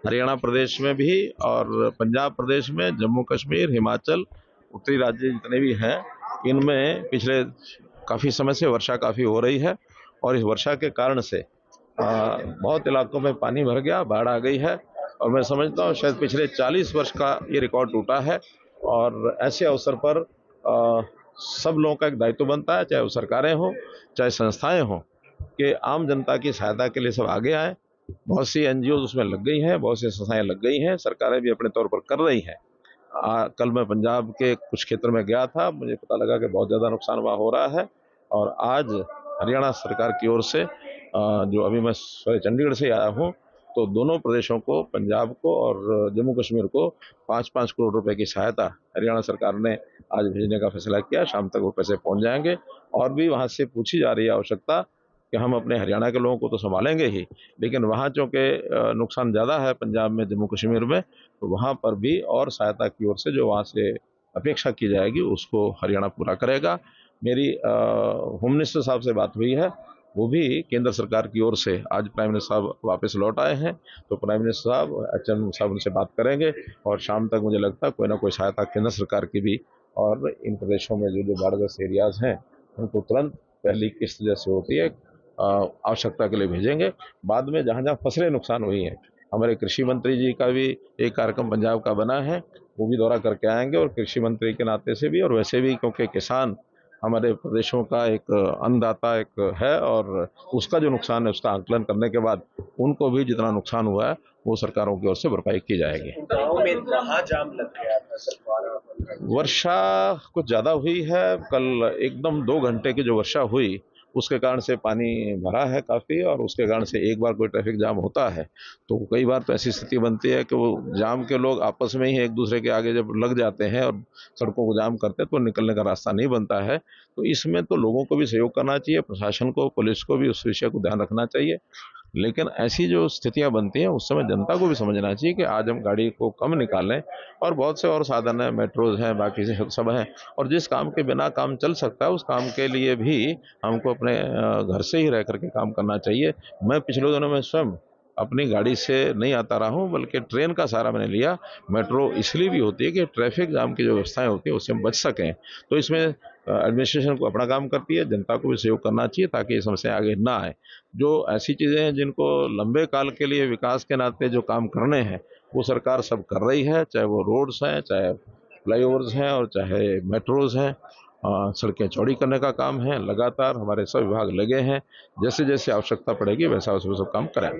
हरियाणा प्रदेश में भी और पंजाब प्रदेश में, जम्मू कश्मीर, हिमाचल, उत्तरी राज्य जितने भी हैं, इनमें पिछले काफ़ी समय से वर्षा काफ़ी हो रही है और इस वर्षा के कारण से बहुत इलाकों में पानी भर गया, बाढ़ आ गई है और मैं समझता हूँ शायद पिछले 40 वर्ष का ये रिकॉर्ड टूटा है। और ऐसे अवसर पर सब लोगों का एक दायित्व बनता है, चाहे वो सरकारें हों, चाहे संस्थाएं हों, कि आम जनता की सहायता के लिए सब आगे आए। बहुत सी एनजीओ उसमें लग गई हैं, बहुत सी संस्थाएं लग गई हैं, सरकारें भी अपने तौर पर कर रही हैं। कल मैं पंजाब के कुछ क्षेत्र में गया था, मुझे पता लगा कि बहुत ज़्यादा नुकसान वहाँ हो रहा है। और आज हरियाणा सरकार की ओर से जो अभी मैं चंडीगढ़ से आया हूँ, तो दोनों प्रदेशों को, पंजाब को और जम्मू कश्मीर को 5-5 करोड़ रुपए की सहायता हरियाणा सरकार ने आज भेजने का फैसला किया। शाम तक वो पैसे पहुंच जाएंगे। और भी वहाँ से पूछी जा रही है आवश्यकता कि हम अपने हरियाणा के लोगों को तो संभालेंगे ही, लेकिन वहाँ चूँकि नुकसान ज़्यादा है पंजाब में, जम्मू कश्मीर में, तो वहाँ पर भी और सहायता की ओर से जो वहाँ से अपेक्षा की जाएगी उसको हरियाणा पूरा करेगा। मेरी होम मिनिस्टर साहब से बात हुई है, वो भी केंद्र सरकार की ओर से आज प्राइम मिनिस्टर साहब वापस लौट आए हैं, तो प्राइम मिनिस्टर साहब, एचएम साहब उनसे बात करेंगे और शाम तक मुझे लगता है कोई ना कोई सहायता केंद्र सरकार की भी, और इन प्रदेशों में जो बाढ़ग्रस्त एरियाज हैं उनको तुरंत पहली किस्त जैसे होती है आवश्यकता के लिए भेजेंगे। बाद में जहाँ जहाँ फसलें नुकसान हुई हैं, हमारे कृषि मंत्री जी का भी एक कार्यक्रम पंजाब का बना है, वो भी दौरा करके आएंगे। और कृषि मंत्री के नाते से भी और वैसे भी, क्योंकि किसान हमारे प्रदेशों का एक अन्नदाता एक है, और उसका जो नुकसान है उसका आकलन करने के बाद उनको भी जितना नुकसान हुआ है वो सरकारों की ओर से भरपाई की जाएगी। गाँव में महाजाम लग गया था सर, वर्षा कुछ ज्यादा हुई है। कल एकदम 2 घंटे की जो वर्षा हुई उसके कारण से पानी भरा है काफी, और उसके कारण से एक बार कोई ट्रैफिक जाम होता है तो कई बार तो ऐसी स्थिति बनती है कि वो जाम के लोग आपस में ही एक दूसरे के आगे जब लग जाते हैं और सड़कों को जाम करते हैं तो निकलने का रास्ता नहीं बनता है। तो इसमें तो लोगों को भी सहयोग करना चाहिए, प्रशासन को, पुलिस को भी उस विषय को ध्यान रखना चाहिए। लेकिन ऐसी जो स्थितियां बनती हैं उस समय जनता को भी समझना चाहिए कि आज हम गाड़ी को कम निकालें, और बहुत से और साधन हैं, मेट्रोज हैं, बाकी से सब हैं, और जिस काम के बिना काम चल सकता है उस काम के लिए भी हमको अपने घर से ही रह करके काम करना चाहिए। मैं पिछले दिनों में स्वयं अपनी गाड़ी से नहीं आता रहा हूँ, बल्कि ट्रेन का सहारा मैंने लिया। मेट्रो इसलिए भी होती है कि ट्रैफिक जाम की जो व्यवस्थाएं होती है उससे हम बच सकें। तो इसमें एडमिनिस्ट्रेशन को अपना काम करती है, जनता को भी सहयोग करना चाहिए ताकि ये समस्या आगे ना आए। जो ऐसी चीज़ें हैं जिनको लंबे काल के लिए विकास के नाते जो काम करने हैं वो सरकार सब कर रही है, चाहे वो रोड्स हैं, चाहे फ्लाईओवर्स हैं, और चाहे मेट्रोज हैं। सड़कें चौड़ी करने का काम है, लगातार हमारे सब विभाग लगे हैं। जैसे जैसे आवश्यकता पड़ेगी वैसा वैसा सब काम करें।